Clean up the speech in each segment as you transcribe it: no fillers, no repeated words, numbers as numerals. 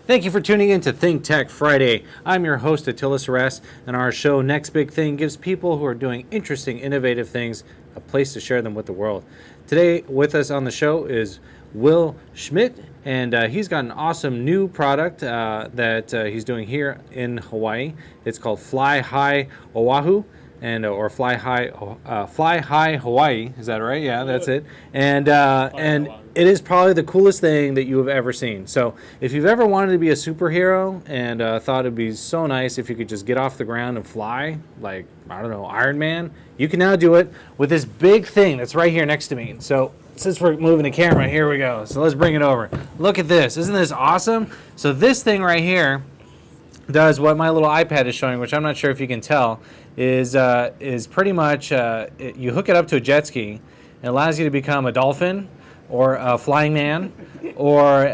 Thank you for tuning in to ThinkTech Friday. I'm your host, Attila Seress, and our show, Next Big Thing, gives people who are doing interesting, innovative things a place to share them with the world. Today, with us on the show is Will Schmidt, and he's got an awesome new product that he's doing here in Hawaii. It's called Fly Hi Oahu. Or Fly Hi Hawaii, is that right? Yeah, that's it. And it is probably the coolest thing that you have ever seen. So if you've ever wanted to be a superhero and thought it'd be so nice if you could just get off the ground and fly, like, I don't know, Iron Man, you can now do it with this big thing that's right here next to me. So since we're moving the camera, here we go. So let's bring it over. Look at this. Isn't this awesome? So this thing right here does what my little iPad is showing, which I'm not sure if you can tell, is pretty much you hook it up to a jet ski. It allows you to become a dolphin or a flying man, or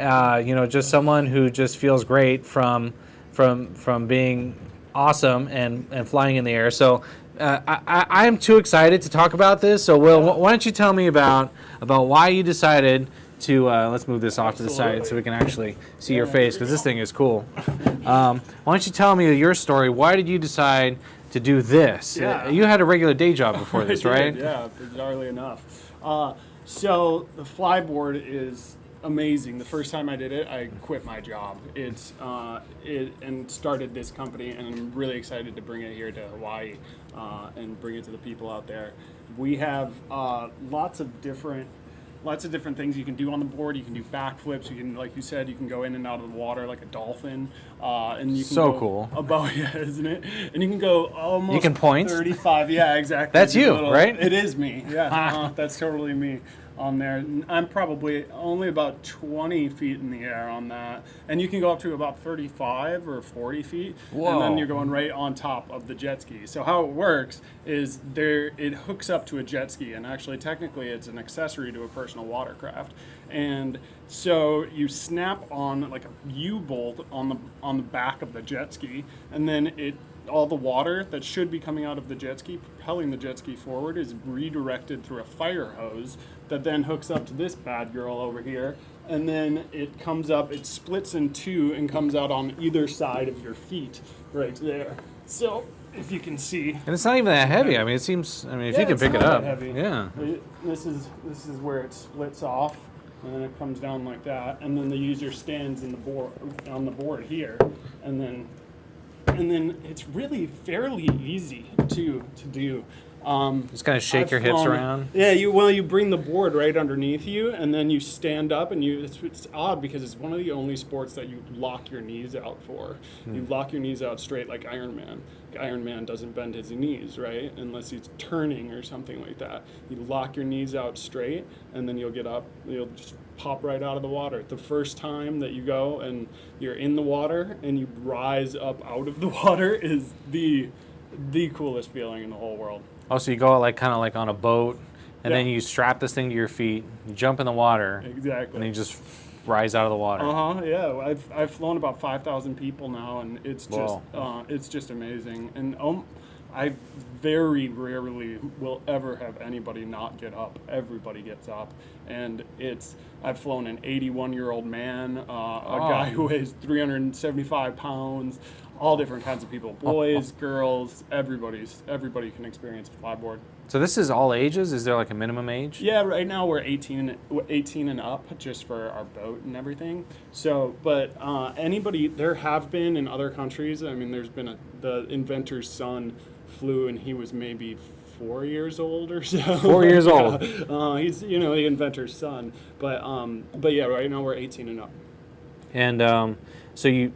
just someone who just feels great from being awesome and flying in the air. So I'm too excited to talk about this. So Will, why don't you tell me about why you decided to let's move this off to the side so we can actually see your face, because this thing is cool. Why don't you tell me your story? Why did you decide to do this? Yeah. You had a regular day job before this, right? Yeah, bizarrely enough. So the Flyboard is amazing. The first time I did it, I quit my job. And started this company, and I'm really excited to bring it here to Hawaii and bring it to the people out there. We have lots of different things you can do on the board. You can do backflips. You can, like you said, you can go in and out of the water like a dolphin. And you can so go cool. About, yeah, isn't it? And you can go almost. You can point. 35. Yeah, exactly. That's you, right? It is me. Yeah, that's totally me on there. I'm probably only about 20 feet in the air on that, and you can go up to about 35 or 40 feet. Whoa. And then you're going right on top of the jet ski. So how it works is it hooks up to a jet ski, and actually technically it's an accessory to a personal watercraft. And so you snap on like a U-bolt on the back of the jet ski, and then all the water that should be coming out of the jet ski, propelling the jet ski forward, is redirected through a fire hose that then hooks up to this bad girl over here. And then it comes up, it splits in two and comes out on either side of your feet right there. So if you can see. And it's not even that heavy. I mean, it seems, if you can pick it up. Heavy. Yeah. This is where it splits off, and then it comes down like that. And then the user stands on the board here, and then it's really fairly easy to do. Just kind of shake your hips around. Yeah, you bring the board right underneath you, and then you stand up, and it's odd because it's one of the only sports that you lock your knees out for. You lock your knees out straight like Iron Man. Iron Man doesn't bend his knees, right? Unless he's turning or something like that. You lock your knees out straight, and then you'll get up, you'll just pop right out of the water. The first time that you go and you're in the water and you rise up out of the water is the coolest feeling in the whole world. Oh, so you go kind of like on a boat, and then you strap this thing to your feet, you jump in the water, exactly, and then you just rise out of the water. Yeah. I've flown about 5,000 people now, and it's just amazing. And I very rarely will ever have anybody not get up. Everybody gets up, and I've flown an 81-year-old man, a guy who weighs 375 pounds, all different kinds of people, boys, girls, everybody can experience a flyboard. So this is all ages? Is there like a minimum age? Yeah, right now we're 18 and up just for our boat and everything. So, but anybody, there have been in other countries, there's been the inventor's son flew, and he was maybe 4 years old or so. 4 years old. He's the inventor's son. But yeah, right now we're 18 and up. And so you,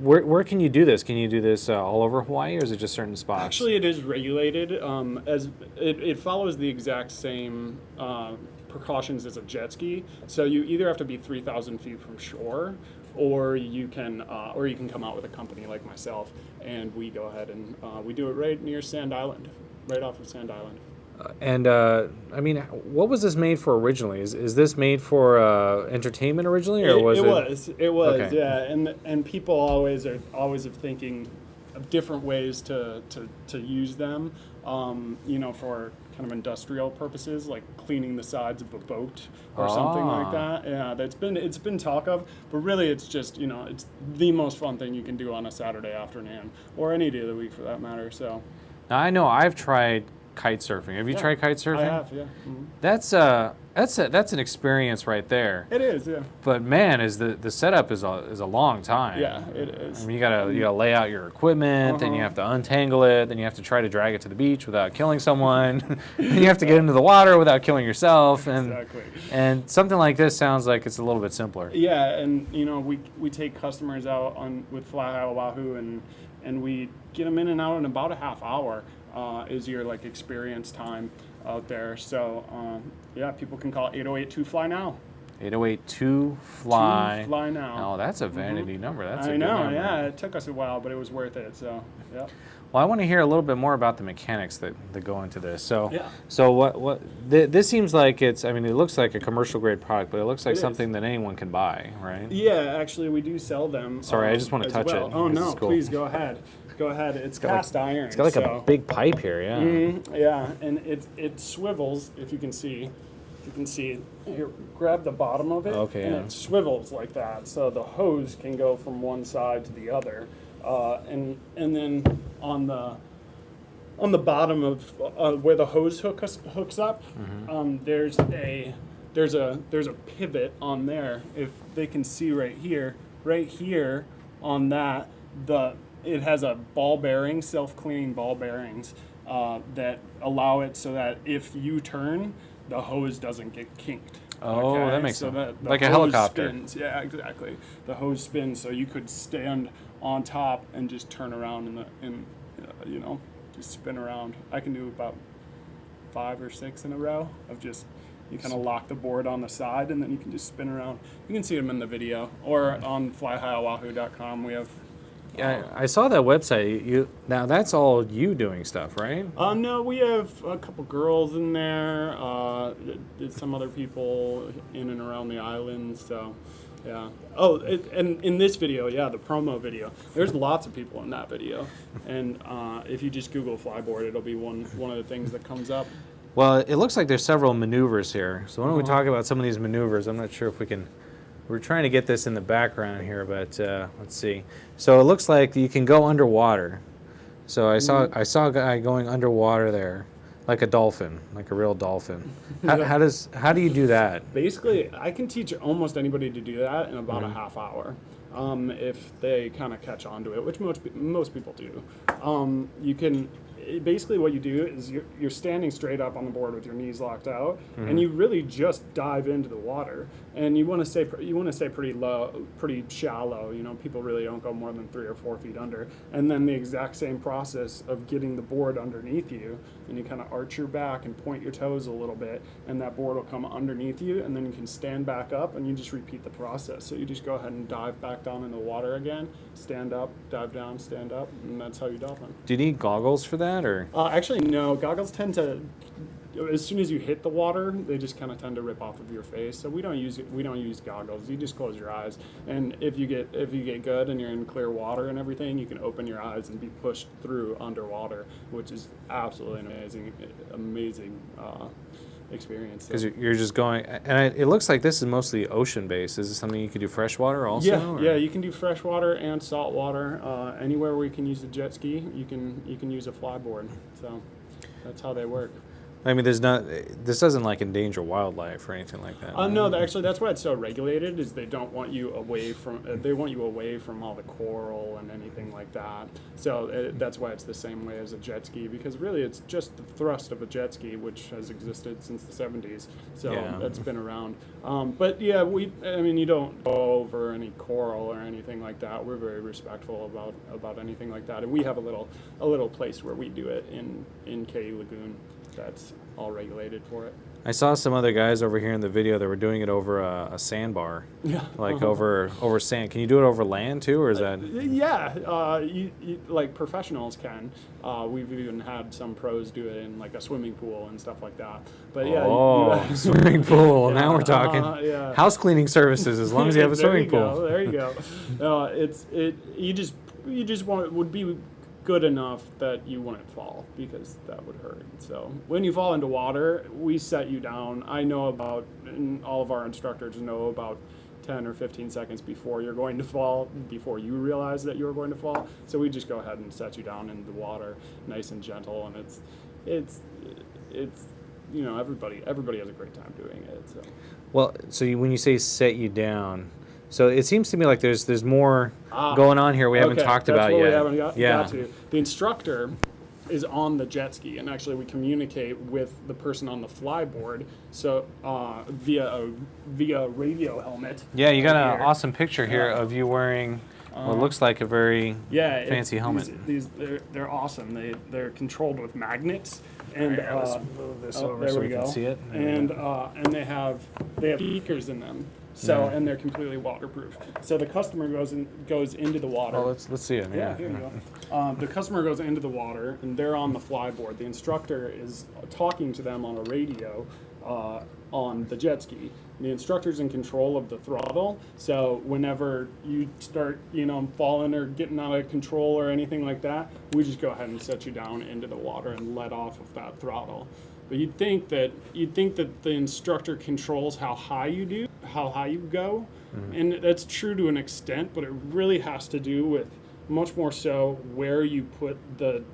where can you do this? Can you do this all over Hawaii, or is it just certain spots? Actually, it is regulated. As it follows the exact same precautions as a jet ski. So you either have to be 3,000 feet from shore, or you can come out with a company like myself, and we go ahead and we do it right near Sand Island, right off of Sand Island. What was this made for originally? Is this made for entertainment originally, or was it? It was, okay. yeah. And people always are thinking different ways to use them, for kind of industrial purposes, like cleaning the sides of a boat or something like that. Yeah, it's been talk of, but really it's just, it's the most fun thing you can do on a Saturday afternoon or any day of the week for that matter. So Now I know I've tried kite surfing. Have you tried kite surfing? I have, yeah. Mm-hmm. That's an experience right there. It is, yeah. But man, the setup is a long time. Yeah, it is. I mean, you gotta lay out your equipment, then you have to untangle it, then you have to try to drag it to the beach without killing someone, then you have to get into the water without killing yourself, and Exactly. and something like this sounds like it's a little bit simpler. Yeah, and we take customers out with Fly Hi Oahu, and we get them in and out in about a half hour. Is your experience time out there. So people can call 808-2-FLY now. 808-2-FLY. 2-FLY now. Oh, that's a vanity number. That's a I good know, number. yeah. It took us a while, but it was worth it. So yeah. Well, I want to hear a little bit more about the mechanics that go into this. So, Yeah. So this seems like it looks like a commercial grade product, but it looks like It something that anyone can buy, right? Yeah, actually, we do sell them. Sorry, I just want to as touch well. it. Oh This no, is cool. please go ahead. Go ahead. It's cast iron. It's got a big pipe here, yeah. Yeah, and it swivels. If you can see, here, grab the bottom of it. Okay, and yeah. it swivels like that, so the hose can go from one side to the other, and then on the bottom of where the hose hooks up, there's a pivot on there. If they can see right here on that, it has a ball bearing, self-cleaning ball bearings that allow it so that if you turn, the hose doesn't get kinked. Oh, Okay? that makes so sense. that the Like a hose helicopter. Spins. Yeah, exactly. The hose spins, so you could stand on top and just turn around just spin around. I can do about 5 or 6 in a row of just. You kind of lock the board on the side, and then you can just spin around. You can see them in the video, or on flyhioahu.com. We have. Yeah, I saw that website. Now that's all you doing stuff, right? No, we have a couple girls in there. Some other people in and around the island. So, yeah. Oh, and in this video, the promo video, there's lots of people in that video. And if you just Google Flyboard, it'll be one of the things that comes up. Well, it looks like there's several maneuvers here. So why don't we talk about some of these maneuvers? I'm not sure if we can. We're trying to get this in the background here, but let's see. So it looks like you can go underwater. So I saw a guy going underwater there, like a dolphin, like a real dolphin. How do you do that? Basically, I can teach almost anybody to do that in about a half hour, if they kind of catch on to it, which most people do. You can. Basically, what you do is you're standing straight up on the board with your knees locked out, and you really just dive into the water. And you want to stay pretty low, pretty shallow. People really don't go more than 3 or 4 feet under. And then the exact same process of getting the board underneath you, and you kind of arch your back and point your toes a little bit, and that board will come underneath you, and then you can stand back up, and you just repeat the process. So you just go ahead and dive back down in the water again, stand up, dive down, stand up, and that's how you dolphin. Do you need goggles for that, or? Actually, no. Goggles tend to, as soon as you hit the water, they just kind of tend to rip off of your face. So we don't use goggles. You just close your eyes, and if you get good and you're in clear water and everything, you can open your eyes and be pushed through underwater, which is absolutely amazing experience. Because you're just going, and it looks like this is mostly ocean based. Is this something you could do freshwater also? Yeah, you can do freshwater and saltwater. Anywhere where you can use a jet ski, you can use a flyboard. So that's how they work. I mean, this doesn't endanger wildlife or anything like that. No, actually, that's why it's so regulated. Is they don't want you away from all the coral and anything like that. So that's why it's the same way as a jet ski, because really it's just the thrust of a jet ski, which has existed since the 70s. So that's been around. But yeah, you don't go over any coral or anything like that. We're very respectful about anything like that, and we have a little place where we do it in K Lagoon. That's all regulated for it. I saw some other guys over here in the video that were doing it over a sandbar. Yeah. Over sand. Can you do it over land too, or is that? Yeah, you like professionals can. We've even had some pros do it in like a swimming pool and stuff like that. But yeah, swimming pool. Yeah. Now we're talking. Yeah. House cleaning services, as long as you have a swimming pool. There you go. You just would be good enough that you wouldn't fall, because that would hurt. So when you fall into water, we set you down. I know about, and all of our instructors know about 10 or 15 seconds before you're going to fall, before you realize that you're going to fall. So we just go ahead and set you down into the water, nice and gentle, and it's you know, everybody has a great time doing it. So. Well, so when you say set you down, so it seems to me like there's more going on here we haven't talked about yet. We haven't got to. The instructor is on the jet ski, and actually we communicate with the person on the flyboard, so via radio helmet. Yeah, you got an awesome picture here of you wearing what looks like a very fancy helmet. They're awesome. They're controlled with magnets. And let's move this over so we can see it. And they have beakers in them. So and they're completely waterproof. So the customer goes into the water. Oh, let's see it. Yeah, here you go. The customer goes into the water, and they're on the flyboard. The instructor is talking to them on a radio on the jet ski. The instructor's in control of the throttle, so whenever you start, falling or getting out of control or anything like that, we just go ahead and set you down into the water and let off of that throttle. But you'd think that the instructor controls how high you go, and that's true to an extent, but it really has to do with much more so where you put the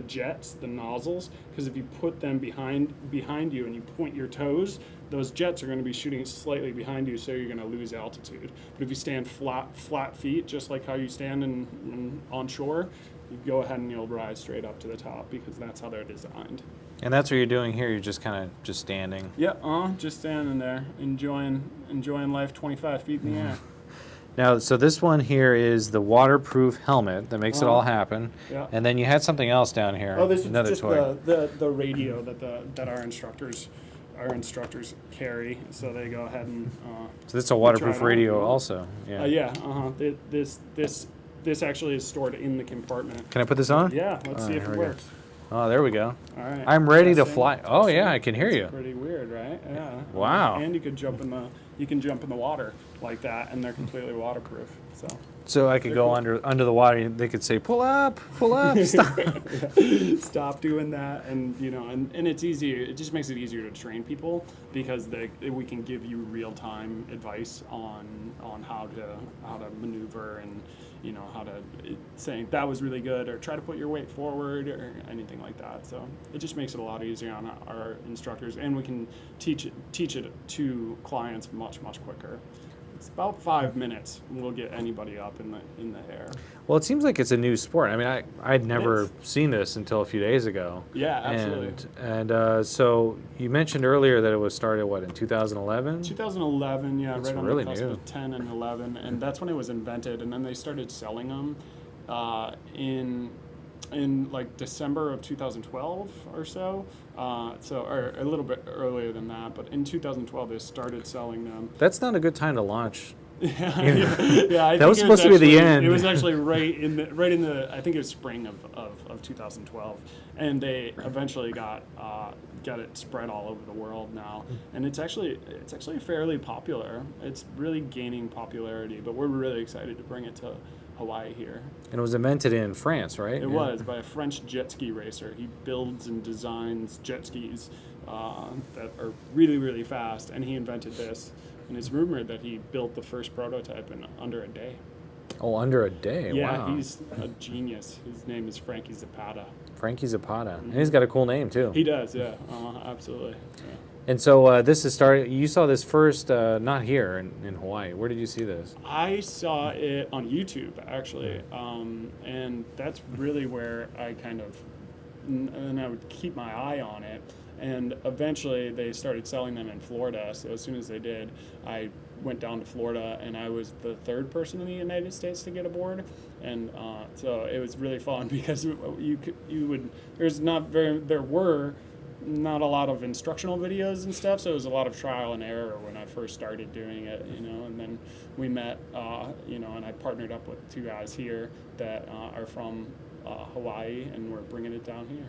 jets, the nozzles, because if you put them behind you and you point your toes, those jets are going to be shooting slightly behind you, so you're going to lose altitude. But if you stand flat feet, just like how you stand on shore, you go ahead and you'll rise straight up to the top, because that's how they're designed. And that's what you're doing here. You're just kind of just standing. Yeah, just standing there, enjoying life 25 feet in the air. Now, so this one here is the waterproof helmet that makes it all happen. Yeah. And then you had something else down here. Oh, this is another just toy. the radio that our instructors carry. So they go ahead and. So this is a waterproof radio also. Yeah. This actually is stored in the compartment. Can I put this on? Yeah. Let's see if it works. Oh, there we go. All right. I'm ready to fly. Oh yeah, I can hear you. Pretty weird, right? Yeah. Wow. And you can jump in the water like that, and they're completely waterproof. So I could go cool. under the water. They could say, "Pull up, stop." Stop doing that, and and it's easier. It just makes it easier to train people, because we can give you real time advice on how to maneuver, and how to say that was really good, or try to put your weight forward, or anything like that. So it just makes it a lot easier on our instructors, and we can teach it to clients much quicker. It's about 5 minutes, and we'll get anybody up in the air. Well, it seems like it's a new sport. I mean, I'd never seen this until a few days ago. Yeah, absolutely. And so you mentioned earlier that it was started, in 2011? 2011, yeah, That's right on really the cusp new. of 10 and 11, and that's when it was invented, and then they started selling them in like December of 2012 or so. Or a little bit earlier than that, but in 2012 they started selling them. That's not a good time to launch. Yeah, I that was supposed to be the end. It was actually right in the I think it was spring of 2012, and they eventually got it spread all over the world now, and it's actually fairly popular. It's really gaining popularity, but we're really excited to bring it to Hawaii here. And it was invented in France, right? It was by a French jet ski racer. He builds and designs jet skis that are really, really fast, and he invented this. And it's rumored that he built the first prototype in under a day. Oh, under a day? Yeah, wow. He's a genius. His name is Frankie Zapata. Frankie Zapata. Mm-hmm. And he's got a cool name, too. He does, yeah. Absolutely. Yeah. And so this is started. You saw this first, not here in Hawaii. Where did you see this? I saw it on YouTube, actually, and that's really where I and I would keep my eye on it. And eventually, they started selling them in Florida. So as soon as they did, I went down to Florida, and I was the third person in the United States to get aboard. And so it was really fun, because there were not a lot of instructional videos and stuff, so it was a lot of trial and error when I first started doing it, and then we met, and I partnered up with two guys here that are from Hawaii, and we're bringing it down here.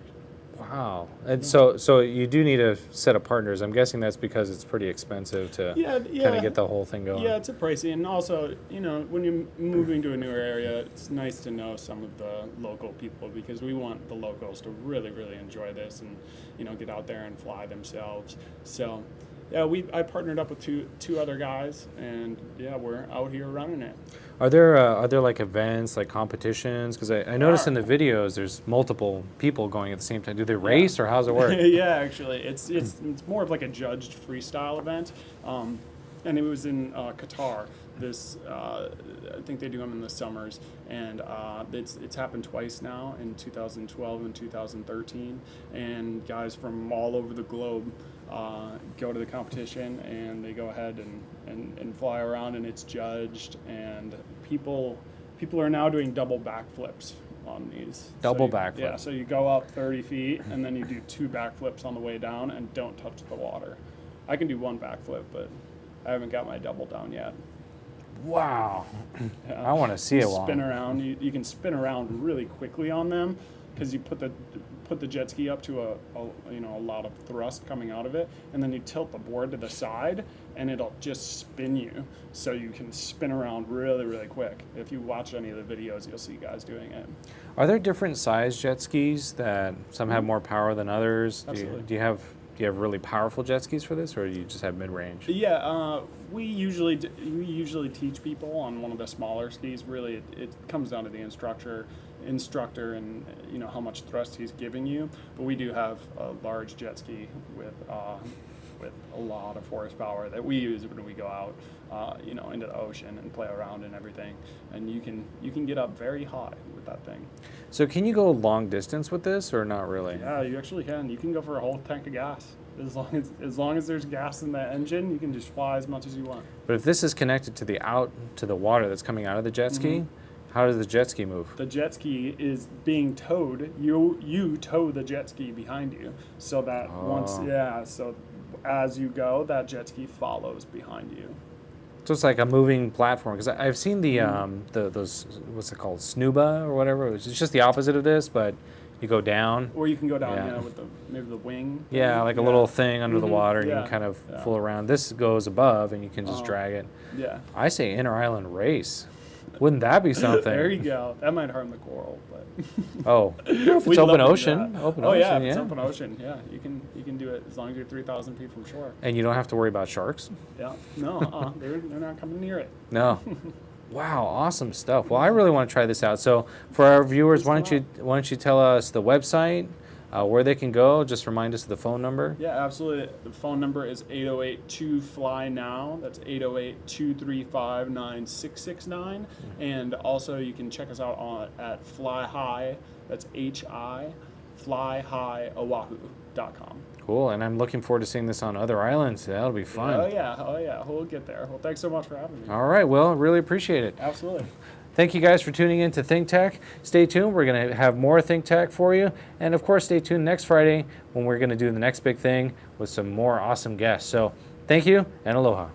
Wow. And so you do need a set of partners. I'm guessing that's because it's pretty expensive to kind of get the whole thing going. Yeah, it's a pricey, and also, when you're moving to a newer area, it's nice to know some of the local people, because we want the locals to really, really enjoy this and, get out there and fly themselves. So, yeah, I partnered up with two other guys, and yeah, we're out here running it. Are there like events, like competitions? Because I noticed in the videos there's multiple people going at the same time. Do they race, or how's it work? Yeah, actually, it's more of like a judged freestyle event, and it was in Qatar. This I think they do them in the summers, and it's happened twice now, in 2012 and 2013, and guys from all over the globe go to the competition, and they go ahead and fly around, and it's judged, and people are now doing double backflips on these. Double backflip. Yeah, so you go up 30 feet, and then you do 2 backflips on the way down, and don't touch the water. I can do 1 backflip, but I haven't got my double down yet. Wow. Yeah. I want to see it. Spin around. You can spin around really quickly on them, because you put the jet ski up to a lot of thrust coming out of it, and then you tilt the board to the side, and it'll just spin you, so you can spin around really, really quick. If you watch any of the videos, you'll see guys doing it. Are there different size jet skis that some have more power than others? Absolutely. Do you have really powerful jet skis for this, or do you just have mid-range? Yeah, we usually teach people on one of the smaller skis. Really, it comes down to the instructor and how much thrust he's giving you. But we do have a large jet ski with a lot of horsepower that we use when we go out into the ocean and play around and everything. And you can get up very high with that thing. So can you go long distance with this, or not really? Yeah, you actually can. You can go for a whole tank of gas. As long as there's gas in the engine, you can just fly as much as you want. But if this is connected to the water that's coming out of the jet ski, how does the jet ski move? The jet ski is being towed. You tow the jet ski behind you, so that so as you go, that jet ski follows behind you. So it's like a moving platform, because I've seen those, what's it called, snuba or whatever. It's just the opposite of this, but you go down. Or you can go down, with maybe the wing. Yeah, like a little thing under the water, and you can kind of Yeah. fool around. This goes above, and you can just drag it. Yeah. I say inter-island race. Wouldn't that be something? There you go. That might harm the coral, but Oh, if it's open ocean. Open ocean, yeah, if yeah. it's open ocean, yeah, you can do it as long as you're 3,000 feet from shore. And you don't have to worry about sharks? Yeah, no, they're not coming near it. No. Wow, awesome stuff. Well, I really want to try this out. So for our viewers, why don't you tell us the website, where they can go? Just remind us of the phone number. Yeah, absolutely. The phone number is 808-2-FLY-NOW. That's 808-235-9669. And also you can check us out at Fly Hi. That's Hi. FlyHiOahu.com. Cool, and I'm looking forward to seeing this on other islands. That'll be fun. Oh yeah, we'll get there. Well, thanks so much for having me. All right, well, really appreciate it. Absolutely. Thank you guys for tuning in to ThinkTech. Stay tuned. We're going to have more ThinkTech for you. And of course, stay tuned next Friday when we're going to do the next big thing with some more awesome guests. So thank you and aloha.